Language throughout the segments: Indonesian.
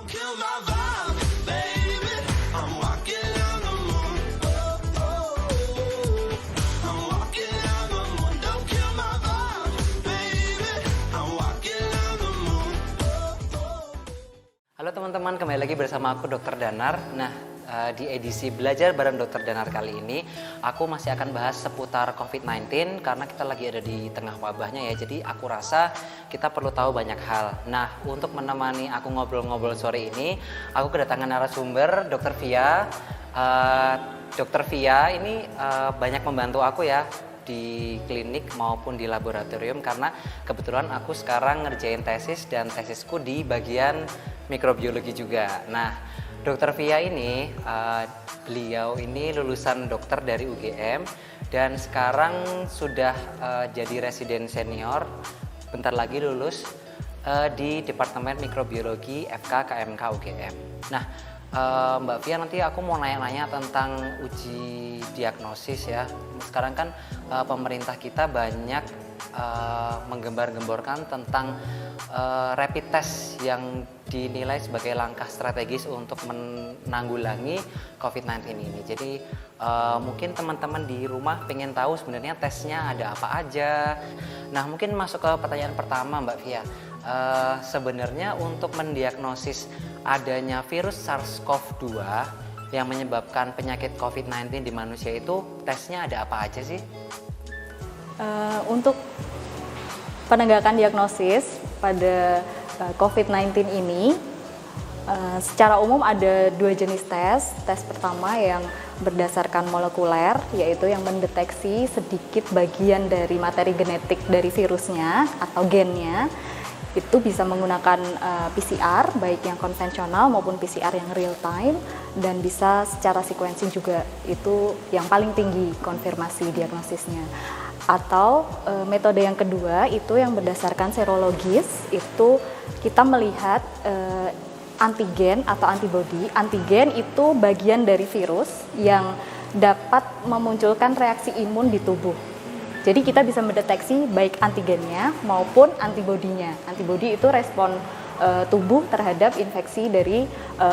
kill my vibe, baby. I'm walking on the moon. Oh, oh. I'm walking on the moon. Don't kill my vibe, baby. I'm walking on the moon. Halo teman-teman, kembali lagi bersama aku Dr. Danar. Nah, di edisi Belajar bareng Dr. Danar kali ini, aku masih akan bahas seputar COVID-19 karena kita lagi ada di tengah wabahnya ya. Jadi aku rasa kita perlu tahu banyak hal. Nah, untuk menemani aku ngobrol-ngobrol sore ini, aku kedatangan narasumber Dr. Via. Dr. Via ini banyak membantu aku ya di klinik maupun di laboratorium karena kebetulan aku sekarang ngerjain tesis dan tesisku di bagian mikrobiologi juga. Nah, Dr. Via ini, beliau ini lulusan dokter dari UGM dan sekarang sudah jadi residen senior, bentar lagi lulus di Departemen Mikrobiologi FK KMK UGM. Nah, Mbak Via, nanti aku mau nanya-nanya tentang uji diagnosis ya. Sekarang kan pemerintah kita banyak menggembar-gemborkan tentang rapid test yang dinilai sebagai langkah strategis untuk menanggulangi COVID-19 ini. Jadi mungkin teman-teman di rumah pengen tahu sebenarnya tesnya ada apa aja. Nah, mungkin masuk ke pertanyaan pertama Mbak Via. Sebenarnya untuk mendiagnosis adanya virus SARS-CoV-2 yang menyebabkan penyakit COVID-19 di manusia itu tesnya ada apa aja sih? Untuk penegakan diagnosis pada COVID-19 ini, secara umum ada dua jenis tes. Tes pertama yang berdasarkan molekuler, yaitu yang mendeteksi sedikit bagian dari materi genetik dari virusnya atau gennya. Itu bisa menggunakan PCR, baik yang konvensional maupun PCR yang real time, dan bisa secara sequencing juga, itu yang paling tinggi konfirmasi diagnosisnya. Atau metode yang kedua itu yang berdasarkan serologis, itu kita melihat antigen atau antibodi. Antigen itu bagian dari virus yang dapat memunculkan reaksi imun di tubuh. Jadi kita bisa mendeteksi baik antigennya maupun antibodinya. Antibodi itu respon tubuh terhadap infeksi dari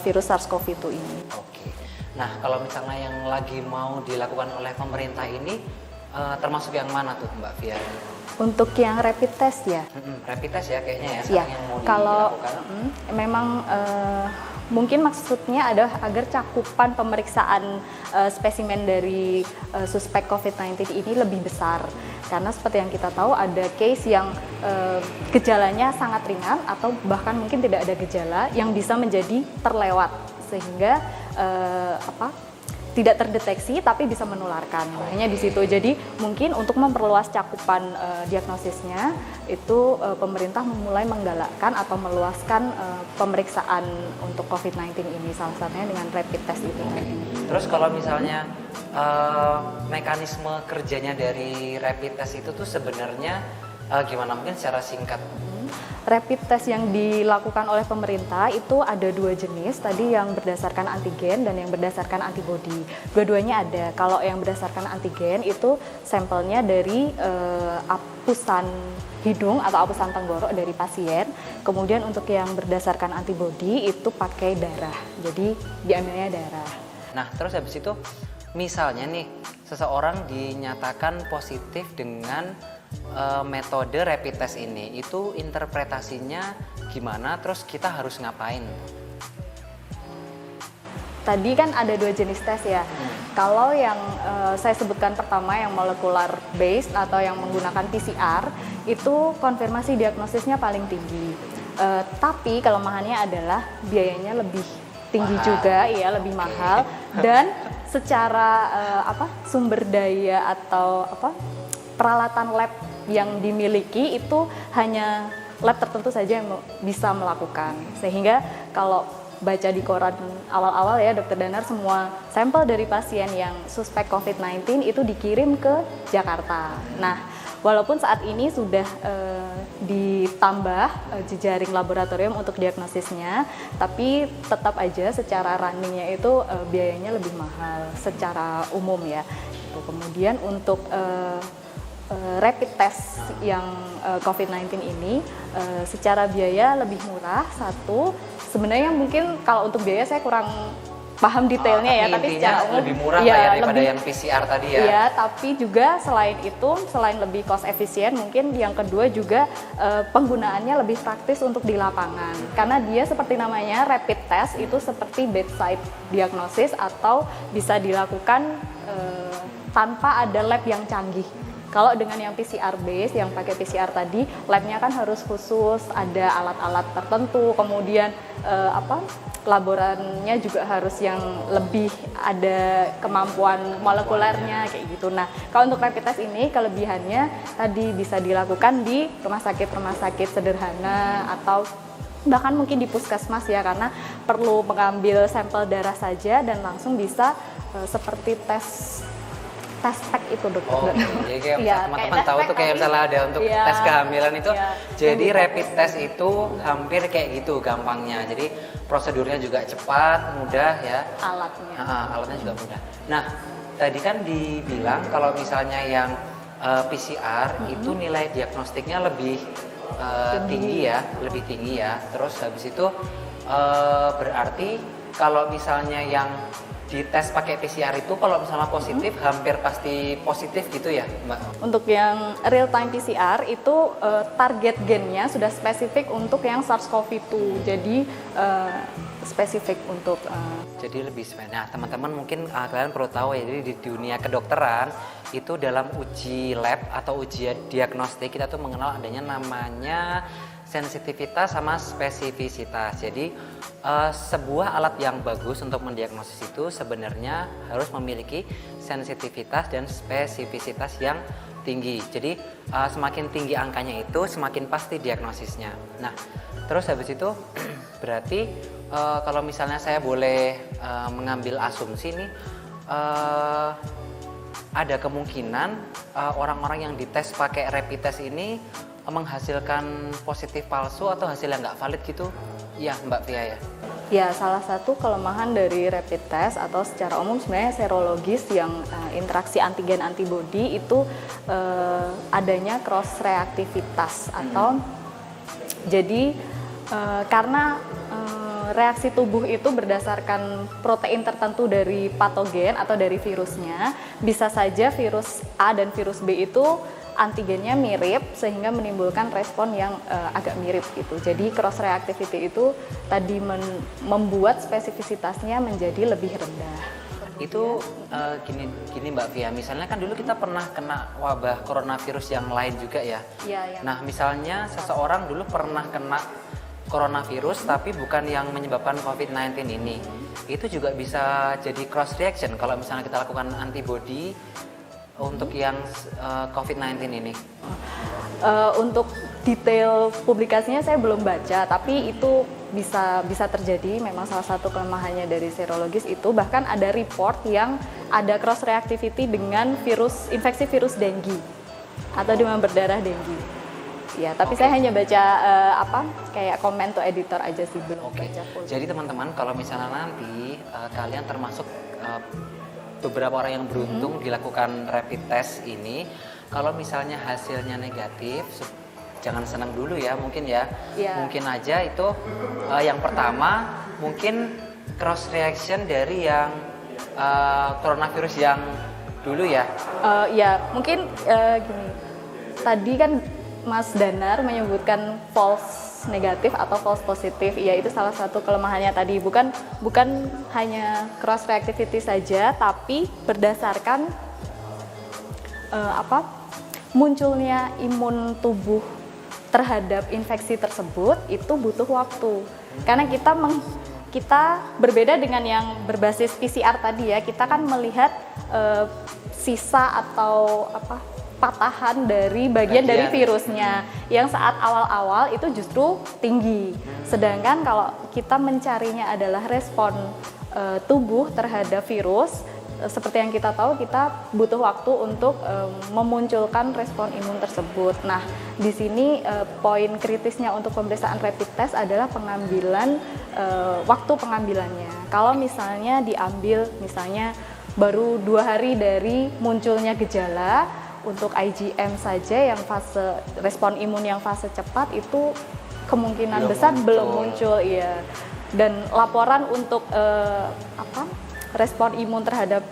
virus SARS-CoV-2 ini. Oke. Nah, kalau misalnya yang lagi mau dilakukan oleh pemerintah ini termasuk yang mana tuh Mbak Via? Untuk yang rapid test ya? Rapid test ya kayaknya ya, Ya, yang mau kalau dilakukan. memang mungkin maksudnya adalah agar cakupan pemeriksaan spesimen dari suspek COVID-19 ini lebih besar. Karena seperti yang kita tahu ada case yang gejalanya sangat ringan atau bahkan mungkin tidak ada gejala yang bisa menjadi terlewat sehingga tidak terdeteksi tapi bisa menularkan. Hanya di situ. Jadi mungkin untuk memperluas cakupan diagnosisnya itu pemerintah mulai menggalakkan atau meluaskan pemeriksaan untuk COVID-19 ini, salah satunya dengan rapid test itu. Terus kalau misalnya mekanisme kerjanya dari rapid test itu tuh sebenarnya gimana, mungkin secara singkat? Rapid test yang dilakukan oleh pemerintah itu ada dua jenis, tadi yang berdasarkan antigen dan yang berdasarkan antibodi. Dua-duanya ada. Kalau yang berdasarkan antigen itu sampelnya dari apusan hidung atau apusan tenggorok dari pasien. Kemudian untuk yang berdasarkan antibodi itu pakai darah. Jadi diambilnya darah. Nah, terus habis itu misalnya nih seseorang dinyatakan positif dengan metode rapid test ini, itu interpretasinya gimana, terus kita harus ngapain? Tadi kan ada dua jenis tes ya. Kalau yang saya sebutkan pertama yang molecular based atau yang menggunakan PCR, itu konfirmasi diagnosisnya paling tinggi. Tapi kelemahannya adalah biayanya lebih tinggi juga, ya lebih mahal, dan secara sumber daya atau peralatan lab yang dimiliki itu hanya lab tertentu saja yang bisa melakukan. Sehingga kalau baca di koran awal-awal ya Dr. Danar, semua sampel dari pasien yang suspek COVID-19 itu dikirim ke Jakarta. Nah, walaupun saat ini sudah ditambah jejaring laboratorium untuk diagnosisnya, tapi tetap aja secara runningnya itu biayanya lebih mahal secara umum ya. Kemudian untuk rapid test yang COVID-19 ini secara biaya lebih murah. Satu, sebenarnya mungkin kalau untuk biaya saya kurang paham detailnya tapi secara umum lebih murah ya daripada yang PCR tadi ya. Iya, tapi juga selain itu, selain lebih cost efisien, mungkin yang kedua juga penggunaannya lebih praktis untuk di lapangan. Karena dia seperti namanya rapid test itu seperti bedside diagnosis atau bisa dilakukan tanpa ada lab yang canggih. Kalau dengan yang PCR base, yang pakai PCR tadi, labnya kan harus khusus, ada alat-alat tertentu, kemudian laborannya juga harus yang lebih ada kemampuan molekulernya kayak gitu. Nah, kalau untuk rapid test ini kelebihannya tadi bisa dilakukan di rumah sakit sederhana atau bahkan mungkin di puskesmas ya, karena perlu mengambil sampel darah saja dan langsung bisa seperti tes pack itu dokter. Oh, jadi kayak teman-teman tahu tuh kayak misalnya ada untuk tes kehamilan itu, jadi rapid test itu hampir kayak gitu gampangnya. Jadi prosedurnya juga cepat, mudah ya. Alatnya juga mudah. Nah, tadi kan dibilang kalau misalnya yang PCR itu nilai diagnostiknya lebih tinggi ya. Terus habis itu berarti kalau misalnya yang dites pakai PCR itu kalau misalnya positif hampir pasti positif gitu ya Mbak? Untuk yang real time PCR itu target gennya sudah spesifik untuk yang SARS-CoV-2, jadi spesifik untuk jadi lebih spesifik. Nah teman-teman mungkin kalian perlu tahu ya, jadi di dunia kedokteran itu dalam uji lab atau uji diagnostik kita tuh mengenal adanya namanya sensitivitas sama spesifisitas. Jadi sebuah alat yang bagus untuk mendiagnosis itu sebenarnya harus memiliki sensitivitas dan spesifisitas yang tinggi. Jadi semakin tinggi angkanya itu semakin pasti diagnosisnya. Nah, terus habis itu berarti kalau misalnya saya boleh mengambil asumsi nih, ada kemungkinan orang-orang yang dites pakai rapid test ini menghasilkan positif palsu atau hasil yang nggak valid gitu ya Mbak Pia ya? Ya, salah satu kelemahan dari rapid test atau secara umum sebenarnya serologis yang interaksi antigen antibody itu adanya cross reaktivitas atau jadi karena reaksi tubuh itu berdasarkan protein tertentu dari patogen atau dari virusnya, bisa saja virus A dan virus B itu antigennya mirip sehingga menimbulkan respon yang agak mirip gitu. Jadi cross reactivity itu tadi membuat spesifisitasnya menjadi lebih rendah. Itu gini Mbak Via, misalnya kan dulu kita pernah kena wabah coronavirus yang lain juga ya. Iya. Nah misalnya seseorang dulu pernah kena coronavirus tapi bukan yang menyebabkan COVID-19 ini, itu juga bisa jadi cross reaction kalau misalnya kita lakukan antibody untuk yang COVID-19 ini. Untuk detail publikasinya saya belum baca, tapi itu bisa terjadi. Memang salah satu kelemahannya dari serologis itu, bahkan ada report yang ada cross reactivity dengan infeksi virus dengue atau demam berdarah dengue. Ya, tapi saya hanya baca kayak komen to editor aja sih, belum baca full. Jadi teman-teman kalau misalnya nanti kalian termasuk beberapa orang yang beruntung dilakukan rapid test ini, kalau misalnya hasilnya negatif, jangan senang dulu ya mungkin ya. Mungkin aja itu yang pertama mungkin cross reaction dari yang coronavirus yang dulu ya. Ya mungkin gini, tadi kan Mas Danar menyebutkan false negatif atau false positif. Ya, itu salah satu kelemahannya tadi, bukan hanya cross reactivity saja, tapi berdasarkan munculnya imun tubuh terhadap infeksi tersebut itu butuh waktu. Karena kita berbeda dengan yang berbasis PCR tadi ya, kita kan melihat sisa atau patahan dari bagian dari virusnya yang saat awal-awal itu justru tinggi. Sedangkan kalau kita mencarinya adalah respon tubuh terhadap virus, seperti yang kita tahu kita butuh waktu untuk memunculkan respon imun tersebut. Nah, di sini poin kritisnya untuk pemeriksaan rapid test adalah pengambilan waktu pengambilannya. Kalau misalnya diambil misalnya baru 2 hari dari munculnya gejala, untuk IgM saja yang fase respon imun yang fase cepat itu kemungkinan besar belum muncul, iya. Dan laporan untuk respon imun terhadap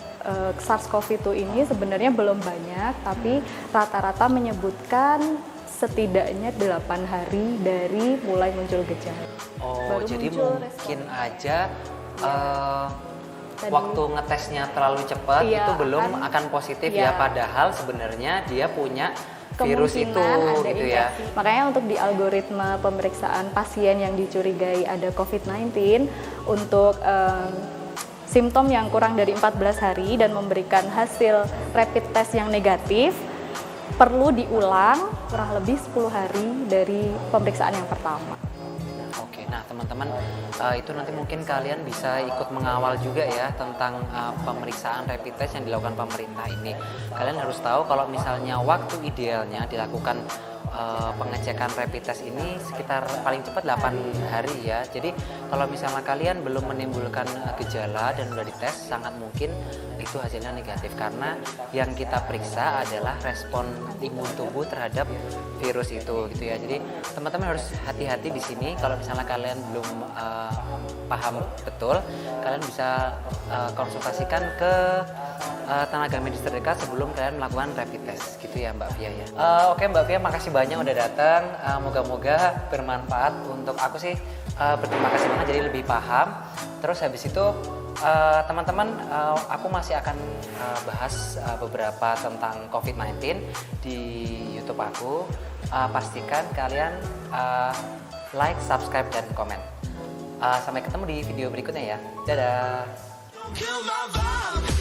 SARS-CoV-2 ini sebenarnya belum banyak, tapi rata-rata menyebutkan setidaknya 8 hari dari mulai muncul gejala. Oh, Baru jadi muncul mungkin respon. aja Tadi. waktu ngetesnya terlalu cepat Iya, itu belum akan positif ya, iya. padahal sebenarnya dia punya virus itu Kemungkinan ada gitu ya. infeksi. Makanya untuk di algoritma pemeriksaan pasien yang dicurigai ada COVID-19 untuk simptom yang kurang dari 14 hari dan memberikan hasil rapid test yang negatif perlu diulang kurang lebih 10 hari dari pemeriksaan yang pertama. Oke, nah teman-teman itu nanti mungkin kalian bisa ikut mengawal juga ya tentang pemeriksaan rapid test yang dilakukan pemerintah ini. Kalian harus tahu kalau misalnya waktu idealnya dilakukan pengecekan rapid test ini sekitar paling cepat 8 hari ya. Jadi kalau misalnya kalian belum menimbulkan gejala dan sudah dites, sangat mungkin itu hasilnya negatif karena yang kita periksa adalah respon imun tubuh terhadap virus itu gitu ya. Jadi teman-teman harus hati-hati di sini. Kalau misalnya kalian belum paham betul, kalian bisa konsultasikan ke tenaga medis terdekat sebelum kalian melakukan rapid test gitu ya Mbak Fia ya. Oke Mbak Fia, makasih banyak udah datang. Moga-moga bermanfaat untuk aku sih. Berterima kasih banget, jadi lebih paham. Terus habis itu teman-teman, aku masih akan bahas beberapa tentang COVID-19 di YouTube aku. Pastikan kalian like, subscribe, dan komen. Sampai ketemu di video berikutnya ya. Dadah. Kill my vibe.